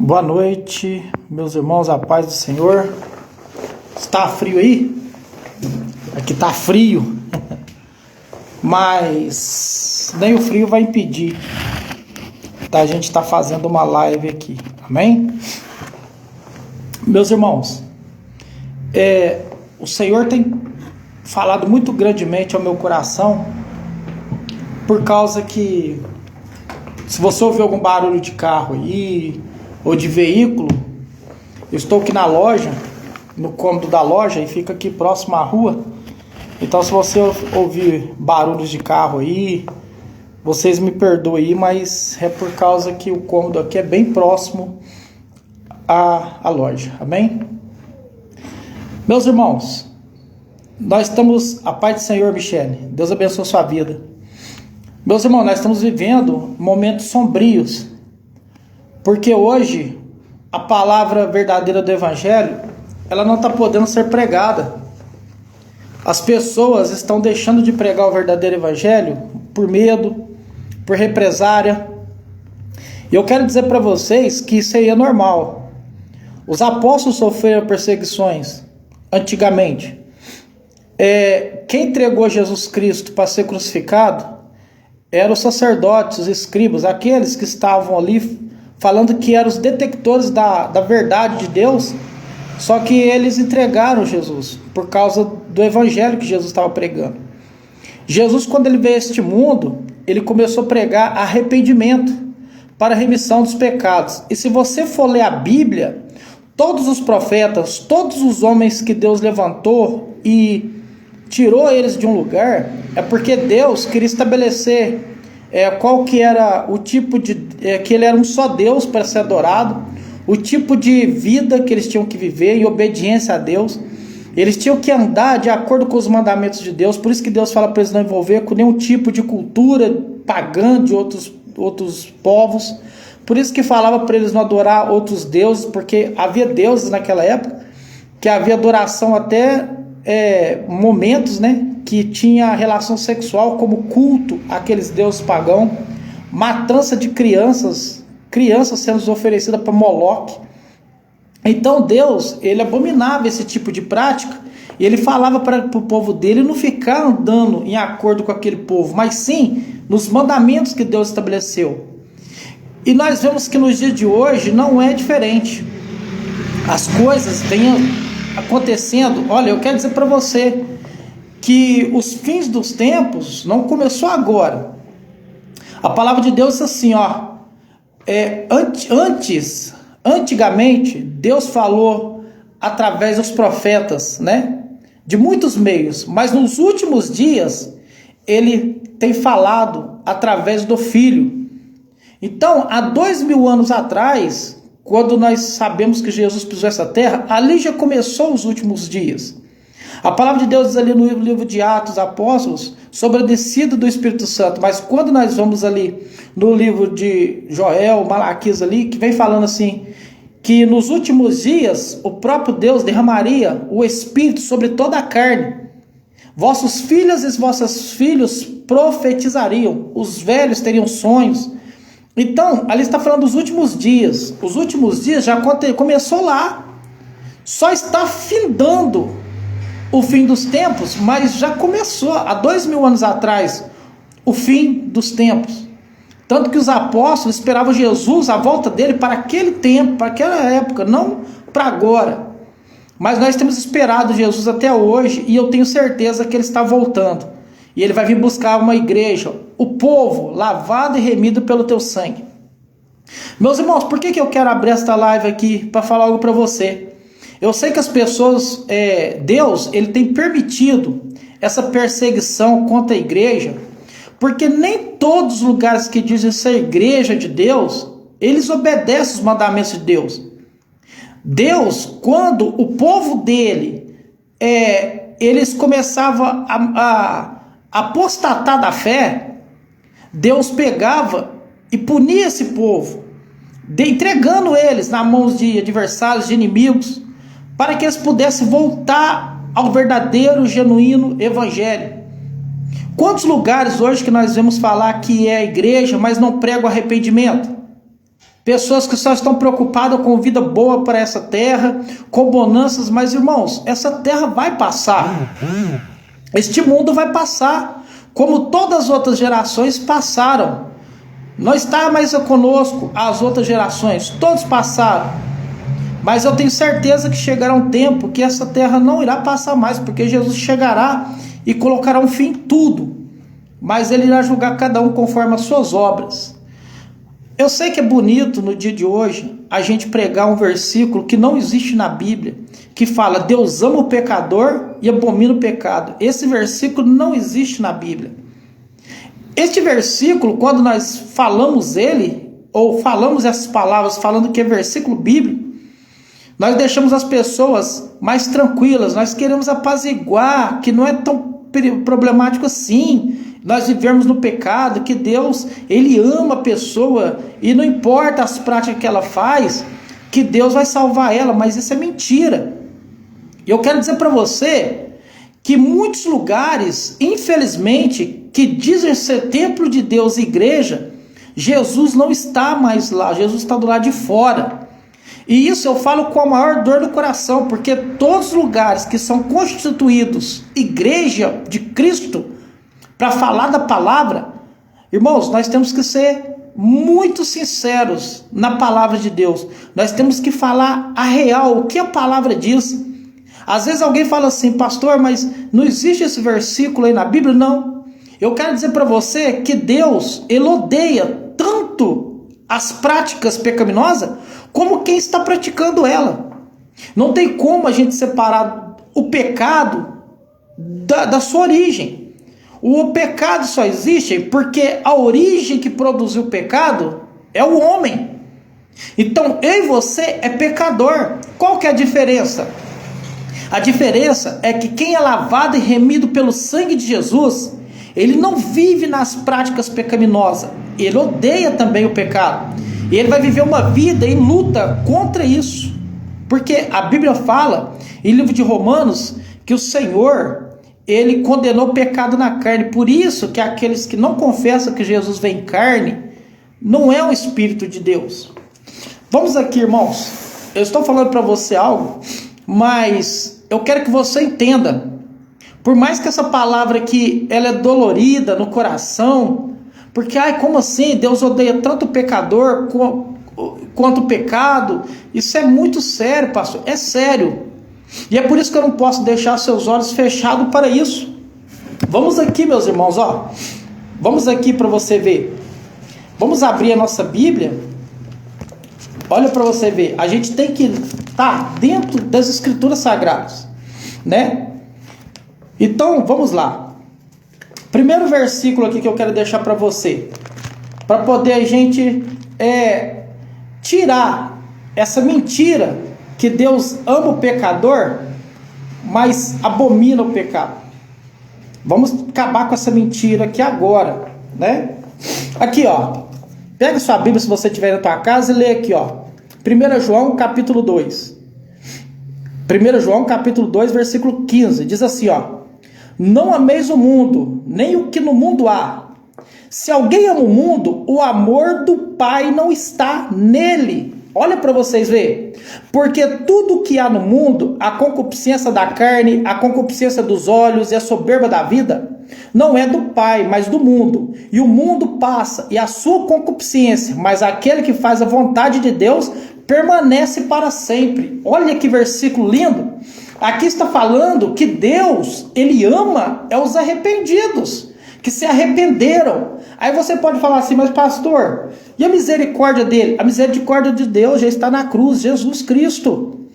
Boa noite, meus irmãos, a paz do Senhor. Está frio aí? Aqui tá frio, mas nem o frio vai impedir da gente estar fazendo uma live aqui, amém? Meus irmãos, o Senhor tem falado muito grandemente ao meu coração, por causa que, se você ouvir algum barulho de carro aí, ou de veículo, eu estou aqui na loja, no cômodo da loja, e fica aqui próximo à rua. Então, se você ouvir barulhos de carro aí, vocês me perdoem aí, mas é por causa que o cômodo aqui é bem próximo à loja, amém? Meus irmãos, nós estamos, a paz do Senhor, Michele, Deus abençoe a sua vida. Meus irmãos, nós estamos vivendo momentos sombrios, porque hoje a palavra verdadeira do Evangelho, ela não está podendo ser pregada. As pessoas estão deixando de pregar o verdadeiro Evangelho por medo, por represária. E eu quero dizer para vocês que isso aí é normal. Os apóstolos sofreram perseguições antigamente. Quem entregou Jesus Cristo para ser crucificado eram os sacerdotes, os escribas, aqueles que estavam ali falando que eram os detectores da verdade de Deus, só que eles entregaram Jesus por causa do evangelho que Jesus estava pregando. Jesus, quando ele veio a este mundo, ele começou a pregar arrependimento para a remissão dos pecados. E se você for ler a Bíblia, todos os profetas, todos os homens que Deus levantou e tirou eles de um lugar, é porque Deus queria estabelecer qual que era o tipo de... que ele era um só Deus para ser adorado, o tipo de vida que eles tinham que viver em obediência a Deus. Eles tinham que andar de acordo com os mandamentos de Deus. Por isso que Deus fala para eles não envolver com nenhum tipo de cultura pagã de outros povos. Por isso que falava para eles não adorar outros deuses, porque havia deuses naquela época que havia adoração até momentos, né, que tinha relação sexual como culto àqueles deuses pagãos, matança de crianças sendo oferecidas para Moloque. Então Deus, ele abominava esse tipo de prática, e ele falava para o povo dele não ficar andando em acordo com aquele povo, mas sim nos mandamentos que Deus estabeleceu. E nós vemos que nos dias de hoje não é diferente. As coisas vêm acontecendo. Olha, eu quero dizer para você que os fins dos tempos não começou agora. A palavra de Deus é assim, antigamente Deus falou através dos profetas, né, de muitos meios, mas nos últimos dias ele tem falado através do Filho. Então, há 2000 anos atrás, quando nós sabemos que Jesus pisou essa terra, ali já começou os últimos dias. A palavra de Deus diz ali no livro de Atos Apóstolos sobre a descida do Espírito Santo, mas quando nós vamos ali no livro de Joel, Malaquias ali, que vem falando assim, que nos últimos dias o próprio Deus derramaria o Espírito sobre toda a carne. Vossos filhos e vossos filhos profetizariam, os velhos teriam sonhos. Então, ali está falando dos últimos dias. Os últimos dias já começou lá. Só está findando o fim dos tempos, mas já começou há 2000 anos atrás o fim dos tempos. Tanto que os apóstolos esperavam Jesus, a volta dele, para aquele tempo, para aquela época, não para agora. Mas nós temos esperado Jesus até hoje, e eu tenho certeza que ele está voltando. E ele vai vir buscar uma igreja, o povo lavado e remido pelo teu sangue. Meus irmãos, por que eu quero abrir esta live aqui para falar algo para você? Eu sei que as pessoas, Deus, ele tem permitido essa perseguição contra a igreja, porque nem todos os lugares que dizem ser igreja de Deus, eles obedecem os mandamentos de Deus. Deus, quando o povo dele, eles começavam a apostatar da fé, Deus pegava e punia esse povo, entregando eles nas mãos de adversários, de inimigos, para que eles pudessem voltar ao verdadeiro, genuíno evangelho. Quantos lugares hoje que nós vemos falar que é igreja, mas não prega o arrependimento? pessoas que só estão preocupadas com vida boa para essa terra, com bonanças, mas irmãos, essa terra vai passar, este mundo vai passar, como todas as outras gerações passaram. Não está mais conosco as outras gerações, todos passaram, mas eu tenho certeza que chegará um tempo que essa terra não irá passar mais, porque Jesus chegará e colocará um fim em tudo, mas ele irá julgar cada um conforme as suas obras. Eu sei que é bonito no dia de hoje a gente pregar um versículo que não existe na Bíblia, que fala: Deus ama o pecador e abomina o pecado. Esse versículo não existe na Bíblia. Este versículo, quando nós falamos ele, ou falamos essas palavras falando que é versículo bíblico, nós deixamos as pessoas mais tranquilas, nós queremos apaziguar, que não é tão problemático assim, nós vivemos no pecado, que Deus, ele ama a pessoa, e não importa as práticas que ela faz, que Deus vai salvar ela, mas isso é mentira. E eu quero dizer para você que muitos lugares, infelizmente, que dizem ser templo de Deus e igreja, Jesus não está mais lá, Jesus está do lado de fora. E isso eu falo com a maior dor do coração, porque todos os lugares que são constituídos igreja de Cristo, para falar da palavra, irmãos, nós temos que ser muito sinceros na palavra de Deus. Nós temos que falar a real, o que a palavra diz. Às vezes alguém fala assim: pastor, mas não existe esse versículo aí na Bíblia? Não. Eu quero dizer para você que Deus, ele odeia tanto as práticas pecaminosas como quem está praticando ela. Não tem como a gente separar o pecado da sua origem. O pecado só existe porque a origem que produziu o pecado é o homem. Então eu e você é pecador. Qual que é a diferença? A diferença é que quem é lavado e remido pelo sangue de Jesus, ele não vive nas práticas pecaminosas, ele odeia também o pecado, e ele vai viver uma vida em luta contra isso, porque a Bíblia fala, em livro de Romanos, que o Senhor, ele condenou o pecado na carne, por isso que aqueles que não confessam que Jesus vem em carne, não é o Espírito de Deus. Vamos aqui, irmãos, eu estou falando para você algo, mas eu quero que você entenda, por mais que essa palavra aqui, ela é dolorida no coração, porque, como assim, Deus odeia tanto o pecador quanto o pecado, isso é muito sério, pastor, é sério, e é por isso que eu não posso deixar seus olhos fechados para isso. Vamos aqui, meus irmãos, vamos aqui para você ver, vamos abrir a nossa Bíblia, olha para você ver, a gente tem que estar dentro das Escrituras Sagradas, né? Então, vamos lá. Primeiro versículo aqui que eu quero deixar para você, para poder a gente tirar essa mentira que Deus ama o pecador, mas abomina o pecado. Vamos acabar com essa mentira aqui agora, né? Aqui, pega sua Bíblia se você tiver na tua casa e lê aqui, 1 João capítulo 2. 1 João capítulo 2, versículo 15, diz assim, não ameis o mundo, nem o que no mundo há. Se alguém ama o mundo, o amor do Pai não está nele. Olha para vocês verem. Porque tudo que há no mundo, a concupiscência da carne, a concupiscência dos olhos e a soberba da vida, não é do Pai, mas do mundo. E o mundo passa, e a sua concupiscência, mas aquele que faz a vontade de Deus permanece para sempre. Olha que versículo lindo. Aqui está falando que Deus, ele ama os arrependidos, que se arrependeram. Aí você pode falar assim: mas pastor, e a misericórdia dele? A misericórdia de Deus já está na cruz, Jesus Cristo.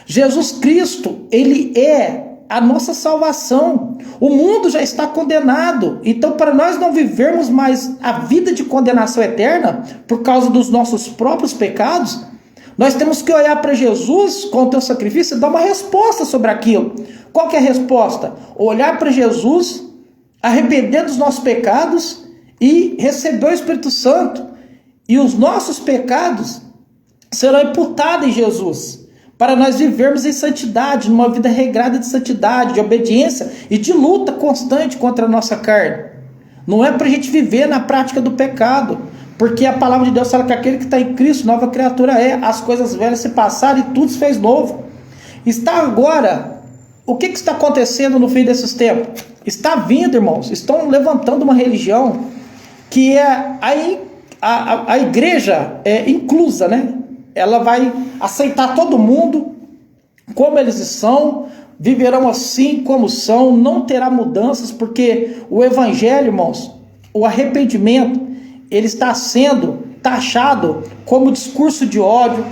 Jesus Cristo, ele é a nossa salvação. O mundo já está condenado. Então, para nós não vivermos mais a vida de condenação eterna, por causa dos nossos próprios pecados, nós temos que olhar para Jesus com o teu sacrifício e dar uma resposta sobre aquilo. Qual que é a resposta? Olhar para Jesus, arrepender dos nossos pecados e receber o Espírito Santo. E os nossos pecados serão imputados em Jesus, para nós vivermos em santidade, numa vida regrada de santidade, de obediência e de luta constante contra a nossa carne. Não é para a gente viver na prática do pecado, Porque a palavra de Deus fala que aquele que está em Cristo, nova criatura é. As coisas velhas se passaram e tudo se fez novo. Está agora, o que está acontecendo no fim desses tempos? Está vindo, irmãos, estão levantando uma religião que é a igreja inclusa, né? Ela vai aceitar todo mundo como eles são, viverão assim como são, não terá mudanças, porque o evangelho, irmãos, o arrependimento, ele está sendo taxado como discurso de ódio.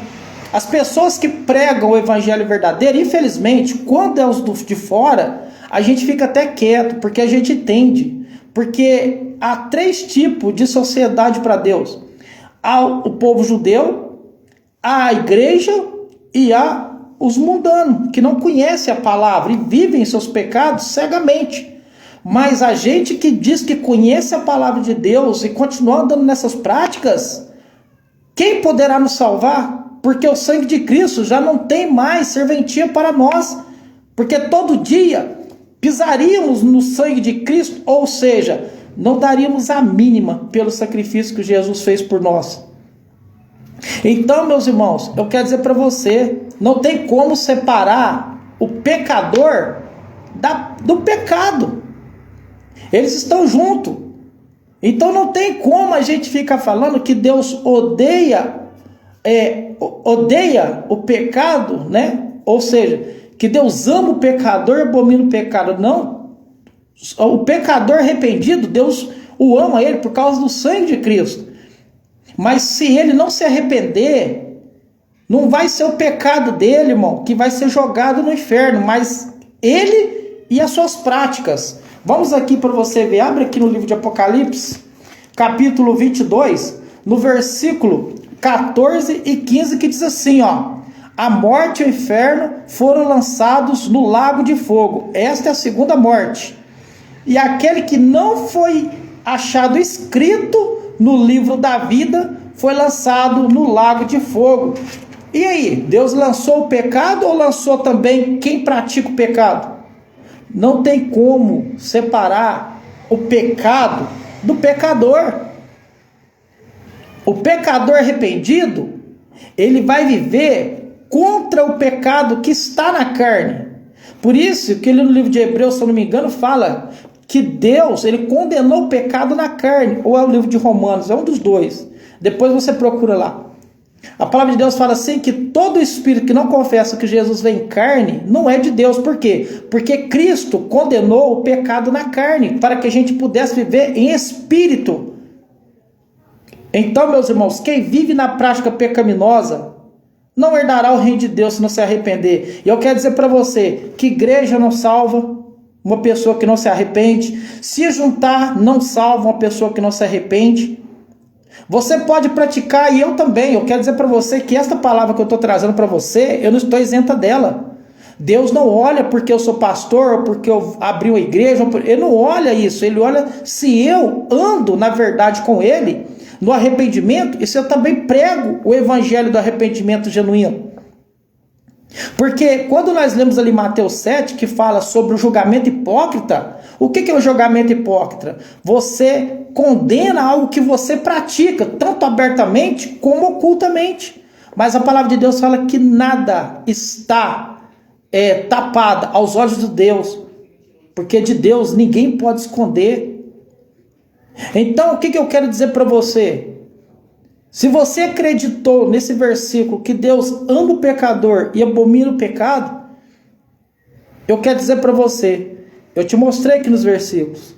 As pessoas que pregam o evangelho verdadeiro, infelizmente, quando é os de fora, a gente fica até quieto, porque a gente entende. Porque há 3 tipos de sociedade para Deus. Há o povo judeu, há a igreja e há os mundanos, que não conhecem a palavra e vivem seus pecados cegamente. Mas a gente que diz que conhece a palavra de Deus e continua andando nessas práticas, quem poderá nos salvar? Porque o sangue de Cristo já não tem mais serventia para nós, porque todo dia pisaríamos no sangue de Cristo, ou seja, não daríamos a mínima pelo sacrifício que Jesus fez por nós. Então, meus irmãos, eu quero dizer para você, não tem como separar o pecador do pecado. Eles estão juntos. Então não tem como a gente ficar falando que Deus odeia o pecado, né? Ou seja, que Deus ama o pecador e abomina o pecado. Não. O pecador arrependido, Deus o ama ele por causa do sangue de Cristo. Mas se ele não se arrepender, não vai ser o pecado dele, irmão, que vai ser jogado no inferno, mas ele e as suas práticas. Vamos aqui para você ver, abre aqui no livro de Apocalipse, capítulo 22, no versículo 14 e 15, que diz assim, ó: a morte e o inferno foram lançados no lago de fogo. Esta é a segunda morte. E aquele que não foi achado escrito no livro da vida foi lançado no lago de fogo. E aí, Deus lançou o pecado ou lançou também quem pratica o pecado? Não tem como separar o pecado do pecador. O pecador arrependido, ele vai viver contra o pecado que está na carne. Por isso que ele no livro de Hebreus, se eu não me engano, fala que Deus, ele condenou o pecado na carne. Ou é o livro de Romanos, é um dos dois. Depois você procura lá. A palavra de Deus fala assim que todo espírito que não confessa que Jesus vem em carne não é de Deus. Por quê? Porque Cristo condenou o pecado na carne para que a gente pudesse viver em espírito. Então, meus irmãos, quem vive na prática pecaminosa não herdará o reino de Deus se não se arrepender. E eu quero dizer para você que igreja não salva uma pessoa que não se arrepende. Se juntar não salva uma pessoa que não se arrepende. Você pode praticar, e eu também. Eu quero dizer para você que esta palavra que eu estou trazendo para você, eu não estou isenta dela. Deus não olha porque eu sou pastor, ou porque eu abri uma igreja. Ele não olha isso. Ele olha se eu ando na verdade com Ele, no arrependimento, e se eu também prego o evangelho do arrependimento genuíno. Porque quando nós lemos ali Mateus 7, que fala sobre o julgamento hipócrita, o que é o julgamento hipócrita? Você condena algo que você pratica, tanto abertamente como ocultamente. Mas a palavra de Deus fala que nada está tapado aos olhos de Deus, porque de Deus ninguém pode esconder. Então o que eu quero dizer para você? Se você acreditou nesse versículo que Deus ama o pecador e abomina o pecado, eu quero dizer para você, eu te mostrei aqui nos versículos,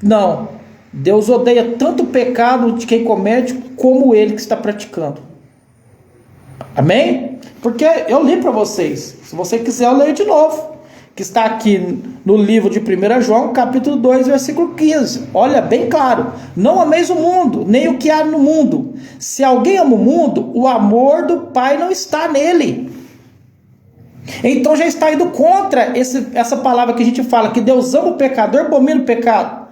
não, Deus odeia tanto o pecado de quem comete como ele que está praticando. Amém? Porque eu li para vocês, se você quiser eu leio de novo, que está aqui no livro de 1 João, capítulo 2, versículo 15. Olha, bem claro. Não ameis o mundo, nem o que há no mundo. Se alguém ama o mundo, o amor do Pai não está nele. Então já está indo contra essa palavra que a gente fala, que Deus ama o pecador, abomina o pecado.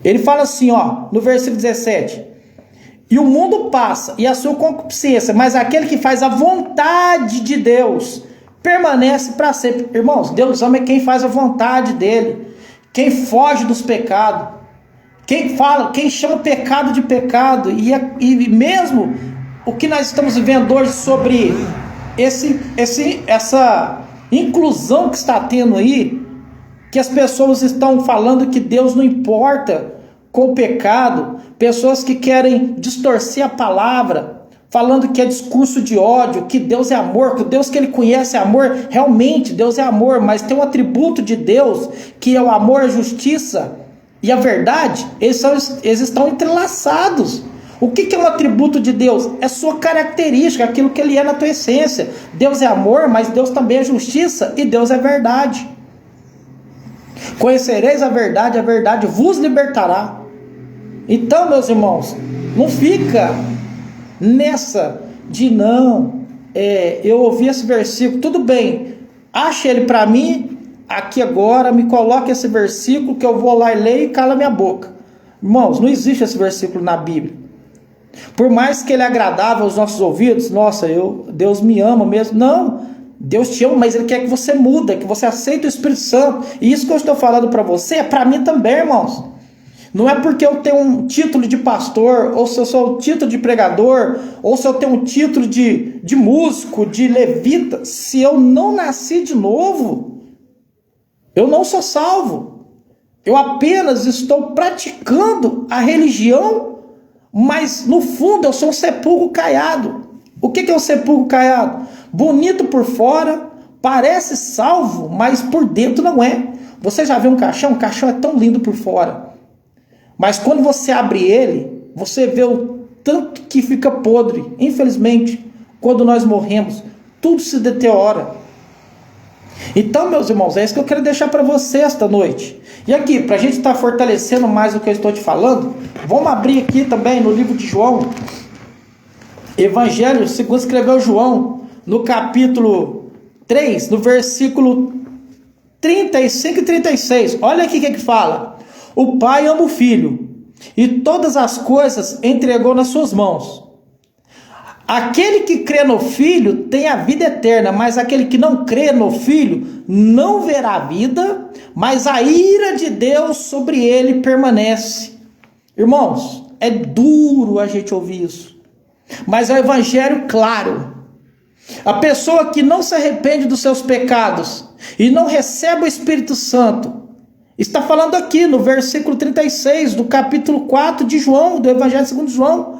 Ele fala assim, ó, no versículo 17. E o mundo passa, e a sua concupiscência, mas aquele que faz a vontade de Deus permanece para sempre. Irmãos, Deus ama quem faz a vontade dele, quem foge dos pecados, Quem chama pecado de pecado, e mesmo o que nós estamos vivendo hoje sobre essa inclusão que está tendo aí, que as pessoas estão falando que Deus não importa com o pecado, pessoas que querem distorcer a palavra, falando que é discurso de ódio, que Deus é amor, que o Deus que ele conhece é amor. Realmente Deus é amor, mas tem um atributo de Deus que é o amor, a justiça e a verdade. Eles estão entrelaçados. O que é um atributo de Deus? É sua característica, aquilo que ele é na tua essência. Deus é amor, mas Deus também é justiça e Deus é verdade. Conhecereis a verdade vos libertará. Então, meus irmãos, não fica nessa de não, eu ouvi esse versículo, tudo bem, acha ele para mim, aqui agora, me coloque esse versículo que eu vou lá e leio e cala minha boca. Irmãos, não existe esse versículo na Bíblia. Por mais que ele é agradável aos nossos ouvidos, nossa, Deus me ama mesmo. Não, Deus te ama, mas ele quer que você muda, que você aceite o Espírito Santo. E isso que eu estou falando para você é para mim também, irmãos. Não é porque eu tenho um título de pastor, ou se eu sou um título de pregador, ou se eu tenho um título de músico, de levita, se eu não nasci de novo, eu não sou salvo. Eu apenas estou praticando a religião, mas no fundo eu sou um sepulcro caiado. O que é um sepulcro caiado? Bonito por fora, parece salvo, mas por dentro não é. Você já viu um caixão? O caixão é tão lindo por fora, mas quando você abre ele, você vê o tanto que fica podre. Infelizmente, quando nós morremos, tudo se deteriora. Então, meus irmãos, é isso que eu quero deixar para você esta noite. E aqui, para a gente estar fortalecendo mais o que eu estou te falando, vamos abrir aqui também no livro de João, Evangelho segundo escreveu João, no capítulo 3, no versículo 35 e 36. Olha aqui o que fala. O Pai ama o Filho, e todas as coisas entregou nas suas mãos. Aquele que crê no Filho tem a vida eterna, mas aquele que não crê no Filho não verá a vida, mas a ira de Deus sobre ele permanece. Irmãos, é duro a gente ouvir isso, mas é o Evangelho claro. A pessoa que não se arrepende dos seus pecados e não recebe o Espírito Santo, está falando aqui no versículo 36 do capítulo 4 de João, do Evangelho segundo João,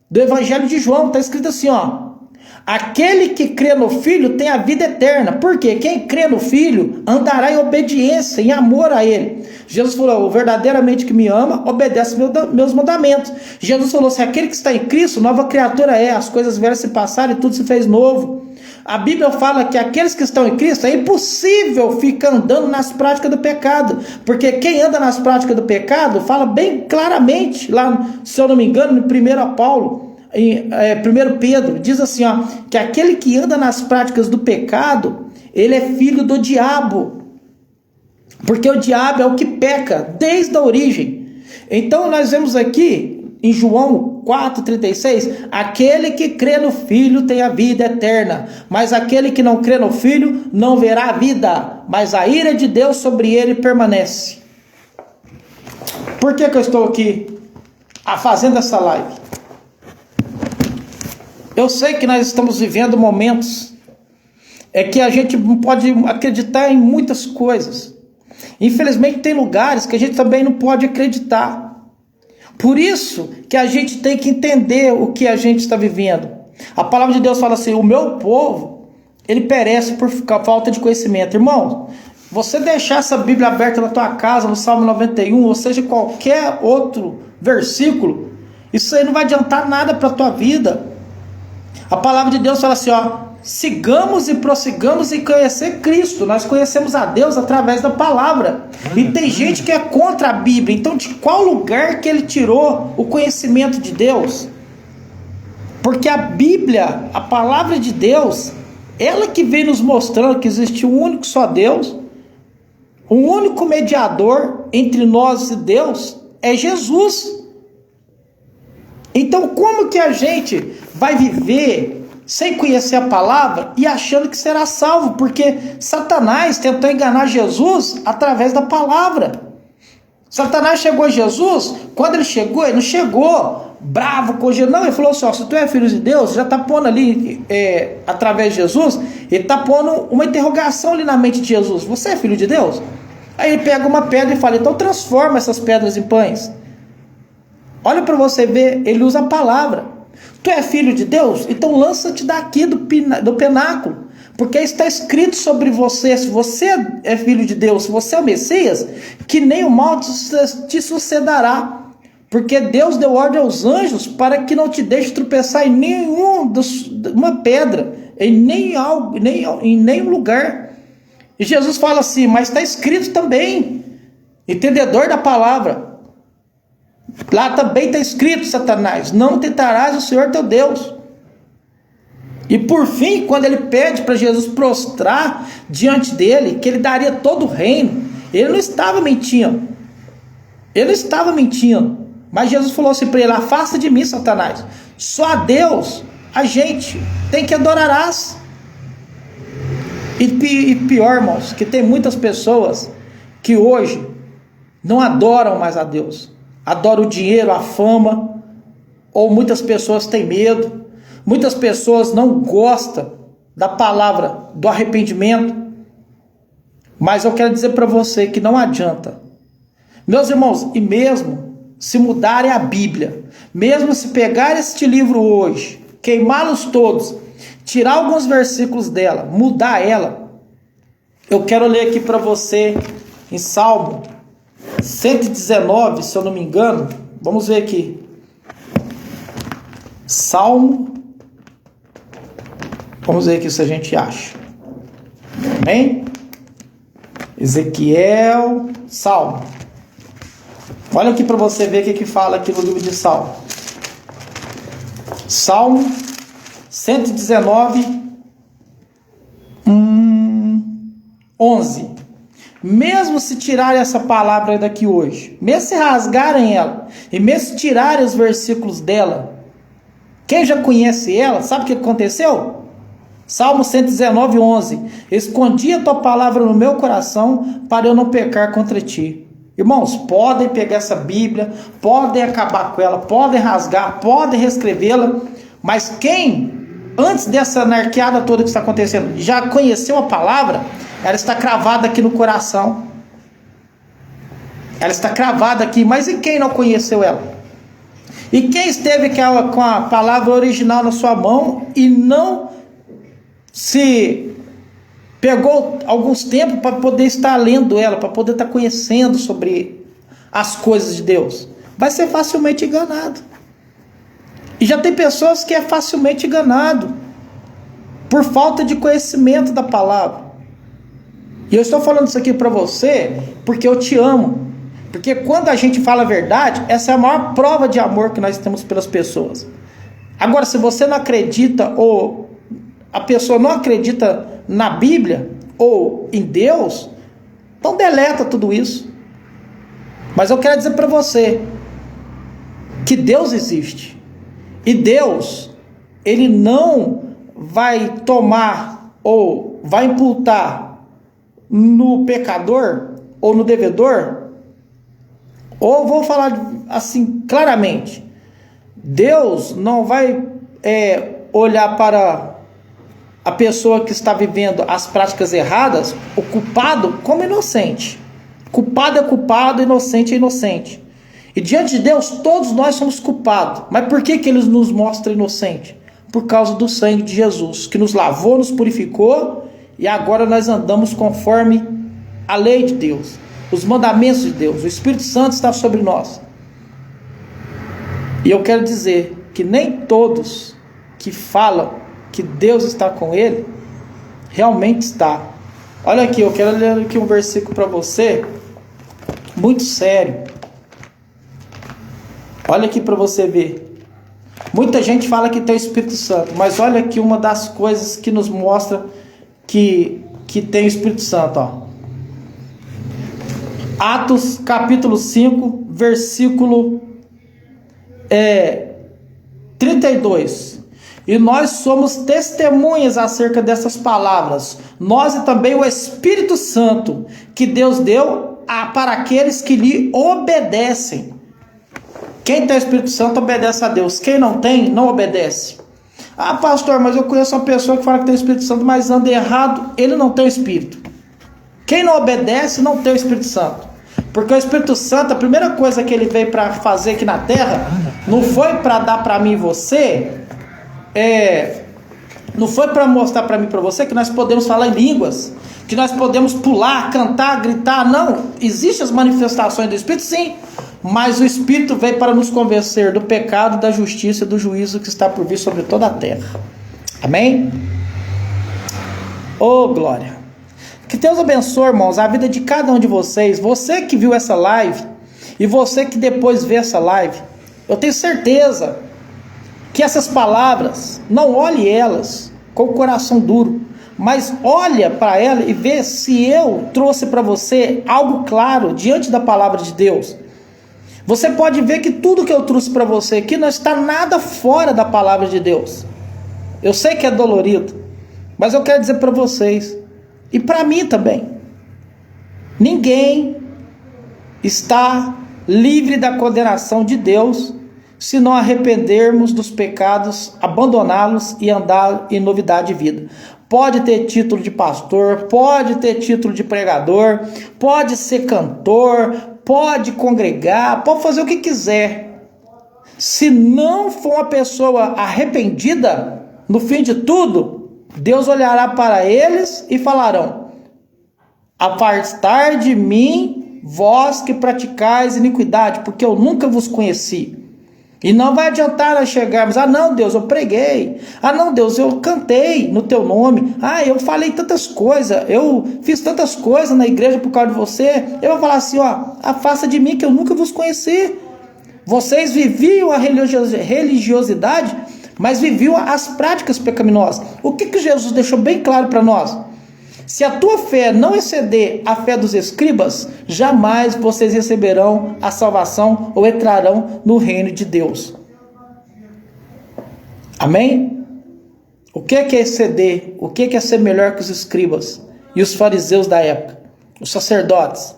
do Evangelho de João, está escrito assim, ó: aquele que crê no Filho tem a vida eterna. Por quê? Quem crê no Filho andará em obediência, em amor a Ele. Jesus falou, verdadeiramente que me ama, obedece meus mandamentos. Jesus falou, se aquele que está em Cristo, nova criatura é, as coisas velhas se passaram e tudo se fez novo. A Bíblia fala que aqueles que estão em Cristo, é impossível ficar andando nas práticas do pecado, porque quem anda nas práticas do pecado, fala bem claramente, lá, se eu não me engano, no 1 Paulo, em 1 Pedro, diz assim, ó, que aquele que anda nas práticas do pecado, ele é filho do diabo, porque o diabo é o que peca desde a origem. Então nós vemos aqui em João 4,36, aquele que crê no Filho tem a vida eterna, mas aquele que não crê no Filho não verá a vida, mas a ira de Deus sobre ele permanece. Por que eu estou aqui fazendo essa live? Eu sei que nós estamos vivendo momentos que a gente não pode acreditar em muitas coisas. Infelizmente tem lugares que a gente também não pode acreditar. Por isso que a gente tem que entender o que a gente está vivendo. A palavra de Deus fala assim, o meu povo, ele perece por falta de conhecimento. Irmão, você deixar essa Bíblia aberta na tua casa, no Salmo 91, ou seja, qualquer outro versículo, isso aí não vai adiantar nada para a tua vida. A palavra de Deus fala assim, ó, sigamos e prossigamos em conhecer Cristo. Nós conhecemos a Deus através da palavra. E tem gente que é contra a Bíblia. Então de qual lugar que ele tirou o conhecimento de Deus? Porque a Bíblia, a palavra de Deus, ela que vem nos mostrando que existe um único só Deus, um único mediador entre nós e Deus, é Jesus. Então como que a gente vai viver sem conhecer a palavra e achando que será salvo? Porque Satanás tentou enganar Jesus através da palavra. Satanás chegou a Jesus, quando ele chegou, ele não chegou bravo com Jesus, não, ele falou assim, ó, se tu é filho de Deus, já está pondo ali, através de Jesus, ele está pondo uma interrogação ali na mente de Jesus, você é filho de Deus? Aí ele pega uma pedra e fala, então transforma essas pedras em pães. Olha para você ver, ele usa a palavra, tu é filho de Deus? Então lança-te daqui do penáculo, porque está escrito sobre você, se você é filho de Deus, se você é o Messias, que nem o mal te sucederá. Porque Deus deu ordem aos anjos para que não te deixe tropeçar em uma pedra, em nenhum lugar. E Jesus fala assim, mas está escrito também, entendedor da palavra. Lá também está escrito, Satanás, não tentarás o Senhor teu Deus. E por fim, quando ele pede para Jesus prostrar diante dele, que ele daria todo o reino, ele não estava mentindo. Ele não estava mentindo. Mas Jesus falou assim para ele, afasta de mim, Satanás. Só a Deus, a gente tem que adorarás. E pior, irmãos, que tem muitas pessoas que hoje não adoram mais a Deus. Adoram o dinheiro, a fama, ou muitas pessoas têm medo. Muitas pessoas não gostam da palavra do arrependimento, mas eu quero dizer para você que não adianta. Meus irmãos, e mesmo se mudarem a Bíblia, mesmo se pegar este livro hoje, queimá-los todos, tirar alguns versículos dela, mudar ela, eu quero ler aqui para você em Salmo 119, se eu não me engano, vamos ver aqui, Salmo, vamos ver aqui se a gente acha. Amém? Ezequiel, Salmo. Olha aqui para você ver o que fala aqui no livro de Salmo. Salmo 119, 11. Mesmo se tirarem essa palavra daqui hoje, mesmo se rasgarem ela, e mesmo se tirarem os versículos dela, quem já conhece ela, sabe o que aconteceu? Salmo 119, 11. Escondi a tua palavra no meu coração para eu não pecar contra ti. Irmãos, podem pegar essa Bíblia, podem acabar com ela, podem rasgar, podem reescrevê-la, mas quem, antes dessa anarquiada toda que está acontecendo, já conheceu a palavra, ela está cravada aqui no coração. Ela está cravada aqui, mas e quem não conheceu ela? E quem esteve com a palavra original na sua mão e não se pegou alguns tempos para poder estar lendo ela, para poder estar conhecendo sobre as coisas de Deus, vai ser facilmente enganado. E já tem pessoas que é facilmente enganado por falta de conhecimento da palavra. E eu estou falando isso aqui para você porque eu te amo. Porque quando a gente fala a verdade, essa é a maior prova de amor que nós temos pelas pessoas. Agora, se você não acredita, ou a pessoa não acredita na Bíblia, ou em Deus, então deleta tudo isso. Mas eu quero dizer para você que Deus existe. E Deus, Ele não vai tomar, ou vai imputar no pecador, ou no devedor. Ou vou falar assim claramente, Deus não vai olhar para a pessoa que está vivendo as práticas erradas, o culpado, como inocente. Culpado é culpado, inocente é inocente. E diante de Deus, todos nós somos culpados. Mas por que Ele nos mostra inocente? Por causa do sangue de Jesus, que nos lavou, nos purificou, e agora nós andamos conforme a lei de Deus, os mandamentos de Deus. O Espírito Santo está sobre nós. E eu quero dizer que nem todos que falam que Deus está com ele, realmente está. Olha aqui, eu quero ler aqui um versículo para você, muito sério. Olha aqui para você ver. Muita gente fala que tem o Espírito Santo, mas olha aqui uma das coisas que nos mostra que tem o Espírito Santo, ó. Atos capítulo 5, versículo 32. E nós somos testemunhas acerca dessas palavras. Nós e também o Espírito Santo que Deus deu para aqueles que lhe obedecem. Quem tem o Espírito Santo obedece a Deus. Quem não tem, não obedece. Ah, pastor, mas eu conheço uma pessoa que fala que tem o Espírito Santo, mas anda errado, ele não tem o Espírito. Quem não obedece, não tem o Espírito Santo. Porque o Espírito Santo, a primeira coisa que ele veio para fazer aqui na terra, não foi para dar para mim e você, não foi para mostrar para mim e para você que nós podemos falar em línguas, que nós podemos pular, cantar, gritar. Não, existem as manifestações do Espírito, sim, mas o Espírito veio para nos convencer do pecado, da justiça e do juízo que está por vir sobre toda a terra. Amém? Oh, glória! Que Deus abençoe, irmãos, a vida de cada um de vocês. Você que viu essa live e você que depois vê essa live, eu tenho certeza que essas palavras, não olhe elas com o coração duro, mas olha para ela e vê se eu trouxe para você algo claro diante da palavra de Deus. Você pode ver que tudo que eu trouxe para você aqui não está nada fora da palavra de Deus. Eu sei que é dolorido, mas eu quero dizer para vocês, e para mim também, ninguém está livre da condenação de Deus se não arrependermos dos pecados, abandoná-los e andar em novidade de vida. Pode ter título de pastor, pode ter título de pregador, pode ser cantor, pode congregar, pode fazer o que quiser. Se não for uma pessoa arrependida, no fim de tudo, Deus olhará para eles e falarão: afastai de mim, vós que praticais iniquidade, porque eu nunca vos conheci. E não vai adiantar nós chegarmos: ah não, Deus, eu preguei, ah não, Deus, eu cantei no teu nome, ah, eu falei tantas coisas, eu fiz tantas coisas na igreja por causa de você. Eu vou falar assim: ó, afasta de mim que eu nunca vos conheci. Vocês viviam a religiosidade, mas viviam as práticas pecaminosas. O que Jesus deixou bem claro para nós? Se a tua fé não exceder a fé dos escribas, jamais vocês receberão a salvação ou entrarão no reino de Deus. Amém? O que é exceder? O que é ser melhor que os escribas e os fariseus da época? Os sacerdotes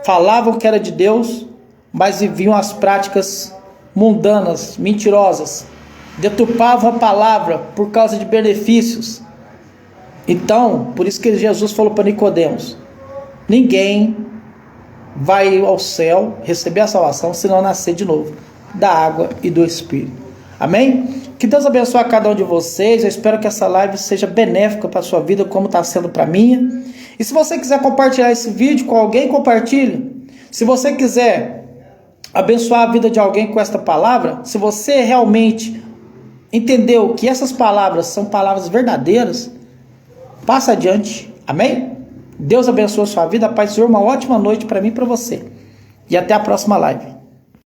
falavam que era de Deus, mas viviam as práticas mundanas, mentirosas, deturpavam a palavra por causa de benefícios. Então, por isso que Jesus falou para Nicodemos: ninguém vai ao céu receber a salvação se não nascer de novo da água e do Espírito. Amém? Que Deus abençoe a cada um de vocês. Eu espero que essa live seja benéfica para a sua vida, como está sendo para a minha. E se você quiser compartilhar esse vídeo com alguém, compartilhe. Se você quiser abençoar a vida de alguém com esta palavra, se você realmente entendeu que essas palavras são palavras verdadeiras, passa adiante. Amém? Deus abençoe a sua vida. Paz do Senhor, uma ótima noite para mim e para você. E até a próxima live.